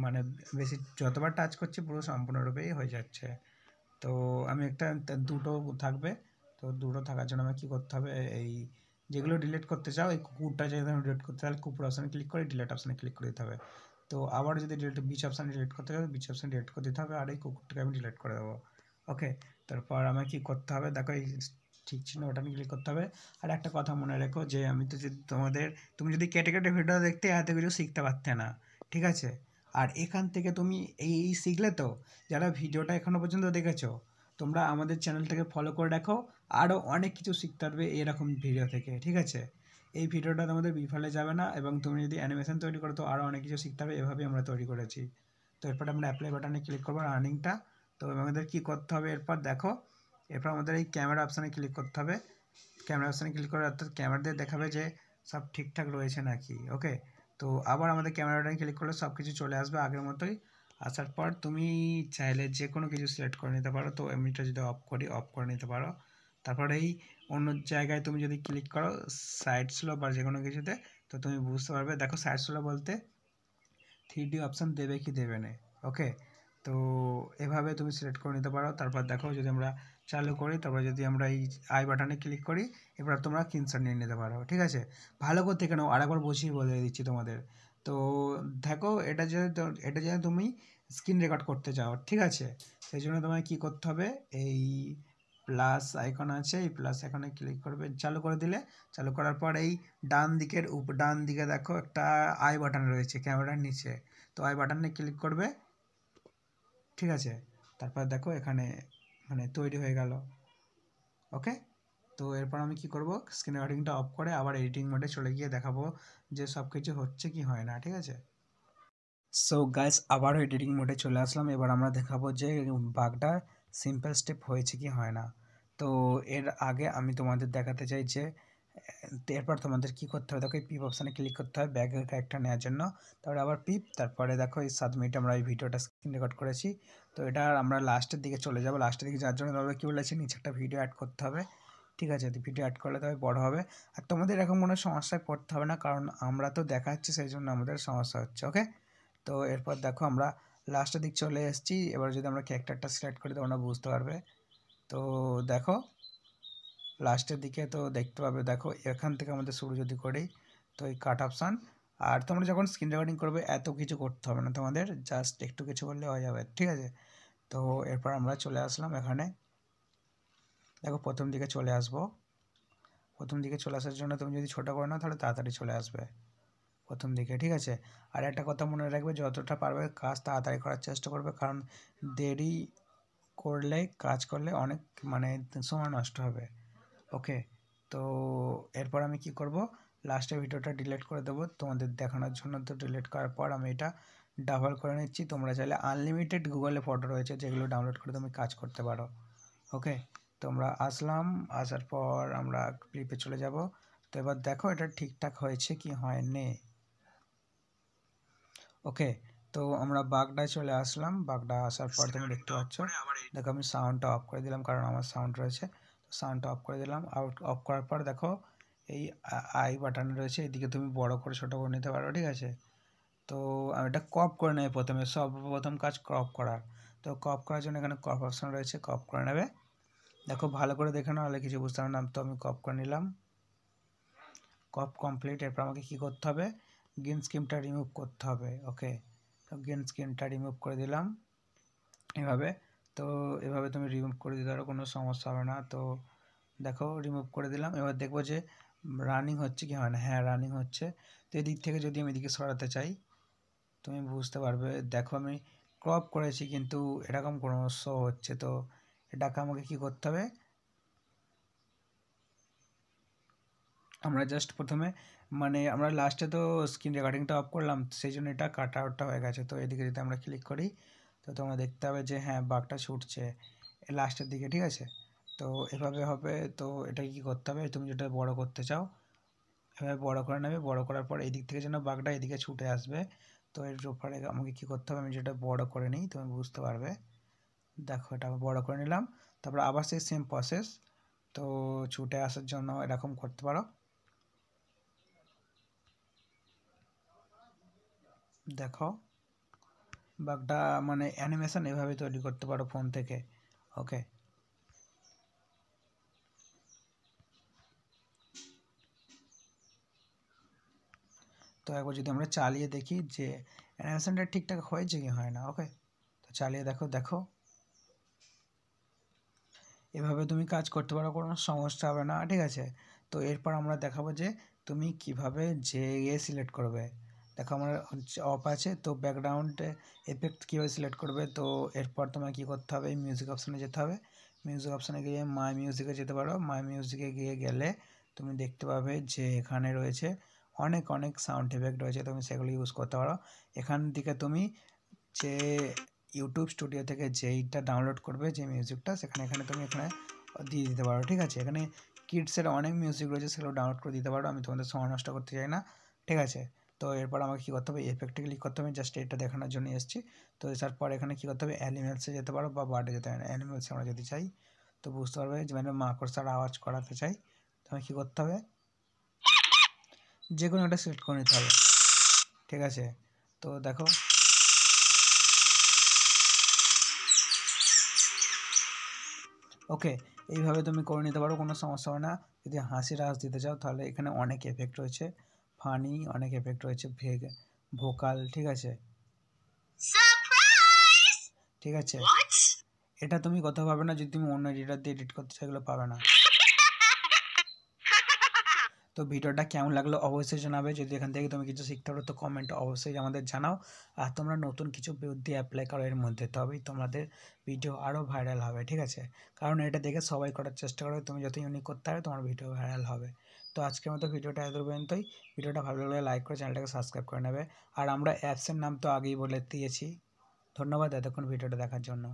মানে বেশি যতবার টাচ করছি পুরো সম্পূর্ণরূপেই হয়ে যাচ্ছে। তো আমি একটা দুটো থাকবে, তো দুটো থাকার জন্য আমার কী করতে হবে, এই যেগুলো ডিলিট করতে চাও এই কুকুরটা যদি আমি ডিলিট করতে তাহলে কুকুর অপশানে ক্লিক করে ডিলিট অপশানে ক্লিক করে দিতে হবে। তো আবার যদি ডিলিট বিচ অপশানে ডিলিট করতে হবে বিচ অপশানে ডিলিট করে দিতে হবে, আর এই কুকুরটাকে আমি ডিলিট করে দেবো। ওকে, তারপর আমার কী করতে হবে দেখো, এই ঠিক চিহ্ন ওটানে ক্লিক করতে হবে। আর একটা কথা মনে রেখো যে আমি তো যদি তুমি যদি কেটে কেটে ভিডিও দেখতে এত কিছু শিখতে পারতে না, ঠিক আছে। আর এখান থেকে তুমি এই শিখলে তো, যারা ভিডিওটা এখনও পর্যন্ত দেখেছো তোমরা আমাদের চ্যানেলটাকে ফলো করে রাখো, আরও অনেক কিছু শিখতে পারবে এরকম ভিডিও থেকে, ঠিক আছে। এই ভিডিওটা তোমাদের বিফলে যাবে না, এবং তুমি যদি অ্যানিমেশন তৈরি করো তো আরও অনেক কিছু শিখতে হবে, এভাবেই আমরা তৈরি করেছি। তো এরপর আমরা অ্যাপ্লাই বাটনে ক্লিক করবো আর্নিংটা। তো আমাদের কী করতে হবে এরপর দেখো, এরপর আমাদের এই ক্যামেরা অপশানে ক্লিক করতে হবে। ক্যামেরা অপশানে ক্লিক করে অর্থাৎ ক্যামেরা দিয়ে দেখাবে যে সব ঠিকঠাক রয়েছে নাকি। ওকে, তো আবার আমাদের ক্যামেরাটা ক্লিক করলে সব কিছু চলে আসবে আগের মতোই। আসার পর তুমি চাইলে যে কোনো কিছু সিলেক্ট করে নিতে পারো। তো এমনিটা যদি অফ করি অফ করে নিতে পারো। তারপর এই অন্য জায়গায় তুমি যদি ক্লিক করো সাইড স্লো বা যে কোনো কিছুতে, তো তুমি বুঝতে পারবে। দেখো সাইড স্লো বলতে 3D অপশান দেবে কি দেবে না। ওকে, তো এভাবে তুমি সিলেক্ট করে নিতে পারো। তারপর দেখো যদি আমরা চালু করি, তারপর যদি আমরা এই আই বাটনে ক্লিক করি, এবার তোমরা স্ক্রিনশট নিয়ে নিতে পারো, ঠিক আছে। ভালো করে দেখে নাও, আরেকবার বুঝিয়ে বলে দিচ্ছি তোমাদের। তো দেখো এটা যদি তুমি স্ক্রিন রেকর্ড করতে চাও, ঠিক আছে, সেই জন্য তোমায় কী করতে হবে, এই প্লাস আইকন আছে, এই প্লাস আইকনে ক্লিক করবে, চালু করে দিলে, চালু করার পর এই ডান দিকে দেখো একটা আই বাটন রয়েছে ক্যামেরার নিচে, তো আই বাটনে ক্লিক করবে, ঠিক আছে। তারপর দেখো এখানে মানে তৈরি হয়ে গেল। ওকে, তো এরপর আমি কি করব, স্ক্রিন রেকর্ডিংটা অফ করে আবার এডিটিং মোডে চলে গিয়ে দেখাবো যে সব কিছু হচ্ছে কি হয় না, ঠিক আছে। সো গাইস আবারও এডিটিং মোডে চলে আসলাম। এবার আমরা দেখাবো যে বাগটা সিম্পল স্টেপ হয়েছে কি হয় না। তো এর আগে আমি তোমাদের দেখাতে চাই যে এরপর তোমাদের কী করতে হবে, দেখো এই পিপ অপশানে ক্লিক করতে হবে ব্যাগের ক্যারেক্টার নেওয়ার জন্য। তারপরে আবার পিপ, তারপরে দেখো এই 7 মিনিট আমরা এই ভিডিওটা স্ক্রিন রেকর্ড করেছি। তো এটা আমরা লাস্টের দিকে চলে যাবো। লাস্টের দিকে যাওয়ার জন্য তবে কী বলেছি, নিচে একটা ভিডিও অ্যাড করতে হবে, ঠিক আছে। তো ভিডিও অ্যাড করলে তবে বড় হবে। আর তোমাদের এরকম কোনো সমস্যায় পড়তে হবে না, কারণ আমরা তো দেখাচ্ছি সেই জন্য আমাদের সমস্যা হচ্ছে। ওকে, তো এরপর দেখো আমরা লাস্টের দিক চলে এসেছি। এবার যদি আমরা ক্যারেক্টারটা সিলেক্ট করি তোমরা বুঝতে পারবে। তো দেখো লাস্টের দিকে তো দেখতে পাবে, দেখো এখান থেকে আমাদের শুরু যদি করি, তো এই কাট অপশান। আর তোমরা যখন স্ক্রিন রেকর্ডিং করবে এত কিছু করতে হবে না তোমাদের, জাস্ট একটু কিছু করলে হয়ে যাবে, ঠিক আছে। তো এরপর আমরা চলে আসলাম এখানে, দেখো প্রথম দিকে চলে আসবো। প্রথম দিকে চলে আসার জন্য তুমি যদি ছোটো করে নাও তাহলে তাড়াতাড়ি চলে আসবে প্রথম দিকে, ঠিক আছে। আর একটা কথা মনে রাখবে, যতটা পারবে কাজ তাড়াতাড়ি করার চেষ্টা করবে, কারণ দেরি করলে কাজ করলে অনেক মানে সময় নষ্ট হবে। ওকে, তো এরপর আমি কি করব, লাস্টের ভিডিওটা ডিলিট করে দেবো তোমাদের দেখানোর জন্য। তো ডিলিট করার পর আমি এটা ডাবল করে নিচ্ছি। তোমরা চাইলে আনলিমিটেড গুগলে ফটো রয়েছে যেগুলো ডাউনলোড করে তুমি কাজ করতে পারো। ওকে, তোমরা আসলাম, আসার পর আমরা ক্লিপে চলে যাব। তো এবার দেখো এটা ঠিকঠাক হয়েছে কি হয়নি। ওকে, তো আমরা বাগডায় চলে আসলাম। বাগডা আসার পর তুমি দেখতে পাচ্ছ, দেখো আমি সাউন্ডটা অফ করে দিলাম কারণ আমার সাউন্ড রয়েছে। সাউন্ডটা অফ করে দিলাম। অফ করার পর দেখো এই আই বাটন রয়েছে, এদিকে তুমি বড় করে ছোটো করে নিতে পারো, ঠিক আছে। তো আমি এটা ক্রপ করে নেবে প্রথমে, সর্বপ্রথম কাজ ক্রপ করার। তো ক্রপ করার জন্য এখানে ক্রপ অপশান রয়েছে, ক্রপ করে নেবে। দেখো ভালো করে দেখে নাহলে কিছু বুঝতে পারবে না। তো আমি ক্রপ করে নিলাম, ক্রপ কমপ্লিট। এরপর আমাকে কী করতে হবে, গ্রিন স্ক্রিনটা রিমুভ করতে হবে। ওকে, তো গ্রিন স্ক্রিনটা রিমুভ করে দিলাম এভাবে। তো এভাবে তুমি রিমুভ করে দিতে পারো, কোনো সমস্যা হবে না। তো দেখো রিমুভ করে দিলাম। এবার দেখবো যে রানিং হচ্ছে কি হয় না। হ্যাঁ রানিং হচ্ছে। তো এদিক থেকে যদি আমি এদিকে সরাতে চাই তুমি বুঝতে পারবে। দেখো আমি ক্রপ করেছি কিন্তু এরকম কোনো শো হচ্ছে। তো এটাকে আমাকে কি করতে হবে, আমরা জাস্ট প্রথমে মানে আমরা লাস্টে তো স্ক্রিন রেকর্ডিংটা অফ করলাম, সেই জন্য এটা কাট আউটটা হয়ে গেছে। তো এদিকে যদি আমরা ক্লিক করি তো তোমরা দেখতে হবে যে হ্যাঁ বাঘটা ছুটছে লাস্টের দিকে, ঠিক আছে। তো এভাবে হবে। তো এটা কি করতে হবে, তুমি যেটা বড় করতে চাও এভাবে বড় করে নেবে। বড় করার পর এই দিক থেকে যেন বাঘটা এদিকে ছুটে আসবে। তো এর উপরে আমাকে কি করতে হবে, আমি যেটা বড় করে নিই তুমি বুঝতে পারবে। দেখো এটা আমি বড় করে নিলাম। তারপর আবার সেই সেম প্রসেস, তো ছুটে আসার জন্য এরকম করতে পারো। দেখো বাগটা মানে অ্যানিমেশন এভাবে তৈরি করতে পারো ফোন থেকে। ওকে, তো একবার যদি আমরা চালিয়ে দেখি যে অ্যানিমেশনটা ঠিকঠাক হয়েছে কি হয় না। ওকে, তো চালিয়ে দেখো। দেখো এভাবে তুমি কাজ করতে পারো, কোনো সমস্যা হবে না, ঠিক আছে। তো এরপর আমরা দেখাবো যে তুমি কিভাবে যে সিলেক্ট করবে। দেখো আমার অফ আছে, তো ব্যাকগ্রাউন্ড এফেক্ট কীভাবে সিলেক্ট করবে। তো এরপর তোমার কী করতে হবে, মিউজিক অপশানে যেতে হবে। মিউজিক অপশানে গিয়ে মাই মিউজিকে যেতে পারো। মাই মিউজিকে গিয়ে গেলে তুমি দেখতে পাবে যে এখানে রয়েছে অনেক অনেক সাউন্ড এফেক্ট রয়েছে, তুমি সেগুলো ইউজ করতে পারো। এখান থেকে তুমি যে ইউটিউব স্টুডিও থেকে যেইটা ডাউনলোড করবে যে মিউজিকটা এখানে তুমি এখানে দিয়ে দিতে পারো, ঠিক আছে। এখানে কিডসের অনেক মিউজিক রয়েছে, সেগুলো ডাউনলোড করে দিতে পারো। আমি তোমাদের সময় নষ্ট করতে চাই না, ঠিক আছে। তো এরপর আমাকে কী করতে হবে, এফেক্টে ক্লিক করতে হবে। জাস্ট এটা দেখানোর জন্য এসেছি। তো এসার পর এখানে কী করতে হবে, অ্যানিমেলসে যেতে পারো বা বার্ডে যেতে পারো। অ্যানিমেলসে আমরা যদি চাই তো বুঝতে পারবে যে মানে মাকড়সার আওয়াজ করাতে চাই, তোমায় কী করতে হবে, যে কোনো একটা সিলেক্ট করে নিতে হবে, ঠিক আছে। তো দেখো ওকে, এইভাবে তুমি করে নিতে পারো, কোনো সমস্যা হবে না। যদি হাসির আওয়াজ দিতে চাও তাহলে এখানে অনেক এফেক্ট রয়েছে, ফানি অনেক এফেক্ট রয়েছে, ভোকাল, ঠিক আছে। ঠিক আছে, এটা তুমি কোথাও পাবে না। যদি তুমি অন্য এডিটর দিয়ে এডিট করতে চাও এগুলো পাবে না। তো ভিডিওটা কেমন লাগলো অবশ্যই জানাবে। যদি এখান থেকে তুমি কিছু শিখতে পারো তো কমেন্ট অবশ্যই আমাদের জানাও। আর তোমরা নতুন কিছু বুদ্ধি অ্যাপ্লাই করো এর মধ্যে, তবেই তোমাদের ভিডিও আরও ভাইরাল হবে, ঠিক আছে। কারণ এটা দেখে সবাই করার চেষ্টা করবে, তুমি যত ইউনিক করতে হবে তোমার ভিডিও ভাইরাল হবে। তো আজকের মতো ভিডিওটা এত পর্যন্তই। ভিডিওটা ভালো লাগলে লাইক করে চ্যানেলটাকে সাবস্ক্রাইব করে নেবে। আর আমরা অ্যাপসের নাম তো আগেই বলে দিয়েছি। ধন্যবাদ এতক্ষণ ভিডিওটা দেখার জন্য।